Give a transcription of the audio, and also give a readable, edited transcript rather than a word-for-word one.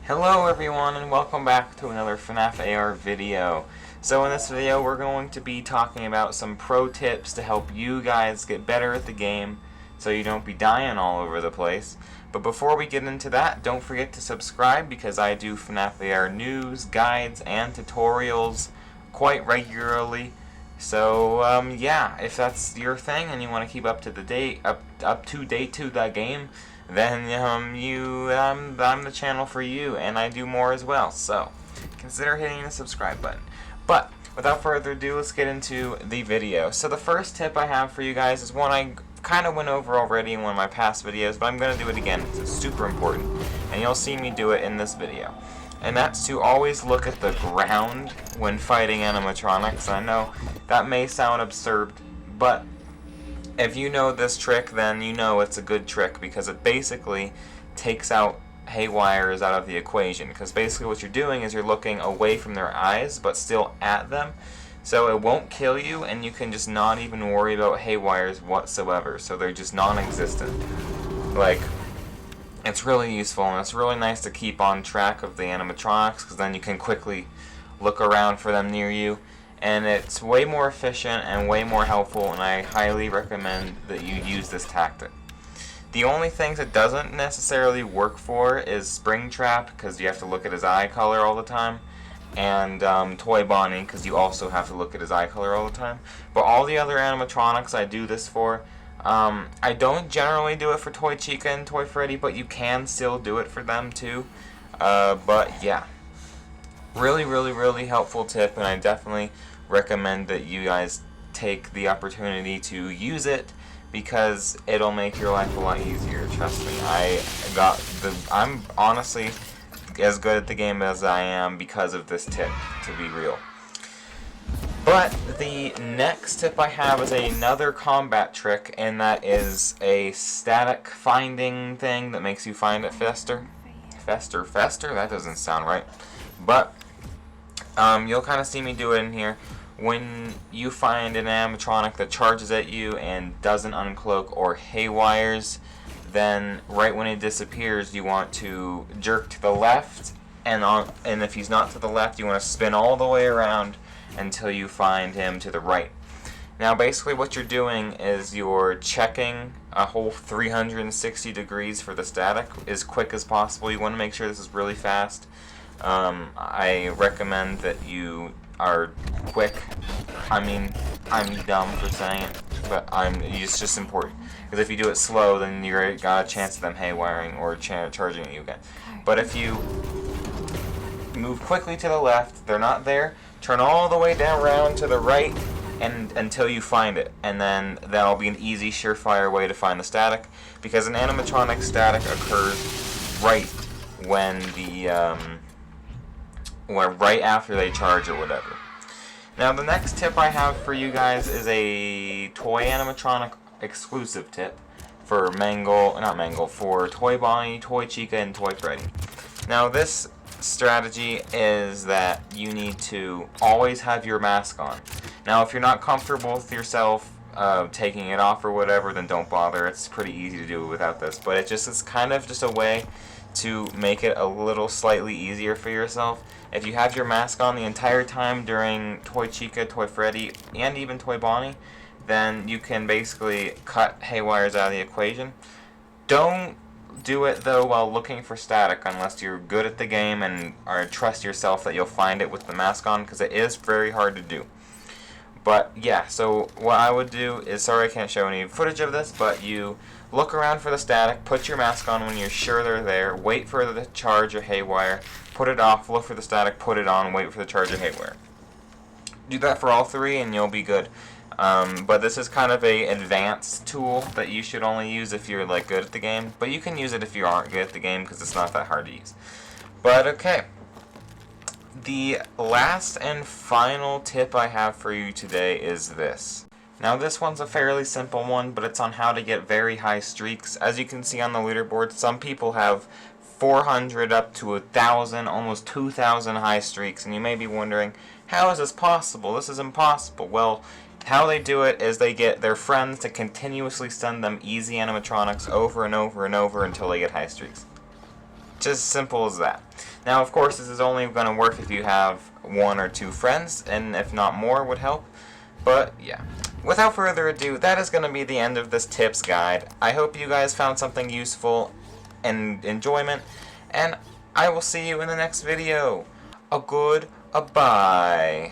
Hello everyone and welcome back to another Fnaf AR video. So in this video we're going to be talking about some pro tips to help you guys get better at the game so you don't be dying all over the place. But before we get into that, don't forget to subscribe because I do Fnaf AR news, guides, and tutorials quite regularly. So yeah, if that's your thing and you want to keep up to date to that game, then I'm the channel for you, and I do more as well. So consider hitting the subscribe button. But without further ado, let's get into the video. So the first tip I have for you guys is one I kind of went over already in one of my past videos, but I'm going to do it again because it's super important, and you'll see me do it in this video. And that's to always look at the ground when fighting animatronics. I know that may sound absurd, but if you know this trick, then you know it's a good trick because it basically takes out haywires out of the equation. Because basically what you're doing is you're looking away from their eyes but still at them. So it won't kill you, and you can just not even worry about haywires whatsoever. So they're just non-existent. Like, it's really useful, and it's really nice to keep on track of the animatronics because then you can quickly look around for them near you. And it's way more efficient and way more helpful, and I highly recommend that you use this tactic. The only things it doesn't necessarily work for is Springtrap, because you have to look at his eye color all the time, and Toy Bonnie, because you also have to look at his eye color all the time. But all the other animatronics I do this for. I don't generally do it for Toy Chica and Toy Freddy, but you can still do it for them too. But yeah. Really helpful tip, and I definitely recommend that you guys take the opportunity to use it because it'll make your life a lot easier. Trust me, I'm honestly as good at the game as I am because of this tip, to be real. But the next tip I have is another combat trick, and that is a static finding thing that makes you find it faster? That doesn't sound right. But you'll kind of see me do it in here. When you find an animatronic that charges at you and doesn't uncloak or haywires, then right when it disappears you want to jerk to the left, and if he's not to the left you want to spin all the way around until you find him to the right. Now basically what you're doing is you're checking a whole 360 degrees for the static as quick as possible. You want to make sure this is really fast. I recommend that you are quick. I mean, I'm dumb for saying it, but it's just important. Because if you do it slow, then you're got a chance of them haywiring or charging at you again. But if you move quickly to the left, they're not there, turn all the way down around to the right and until you find it. And then that'll be an easy, surefire way to find the static. Because an animatronic static occurs right when right after they charge or whatever. Now the next tip I have for you guys is a toy animatronic exclusive tip for for Toy Bonnie, Toy Chica, and Toy Freddy. Now this strategy is that you need to always have your mask on. Now if you're not comfortable with yourself taking it off or whatever, then don't bother. It's pretty easy to do without this, but it's kind of just a way to make it a little slightly easier for yourself. If you have your mask on the entire time during Toy Chica, Toy Freddy, and even Toy Bonnie, then you can basically cut haywires out of the equation. Don't do it though while looking for static unless you're good at the game and trust yourself that you'll find it with the mask on, because it is very hard to do. But yeah, so what I would do is, sorry I can't show any footage of this, but you look around for the static, put your mask on when you're sure they're there, wait for the charge or haywire, put it off, look for the static, put it on, wait for the charge or haywire. Do that for all three and you'll be good. But this is kind of a advanced tool that you should only use if you're like good at the game, but you can use it if you aren't good at the game because it's not that hard to use. But okay. The last and final tip I have for you today is this. Now this one's a fairly simple one, but it's on how to get very high streaks. As you can see on the leaderboard, some people have 400 up to 1,000, almost 2,000 high streaks, and you may be wondering, how is this possible? This is impossible. Well, how they do it is they get their friends to continuously send them easy animatronics over and over and over until they get high streaks. Just simple as that. Now, of course, this is only going to work if you have 1 or 2 friends, and if not more would help. But, yeah. Without further ado, that is going to be the end of this tips guide. I hope you guys found something useful and enjoyment, and I will see you in the next video. A bye.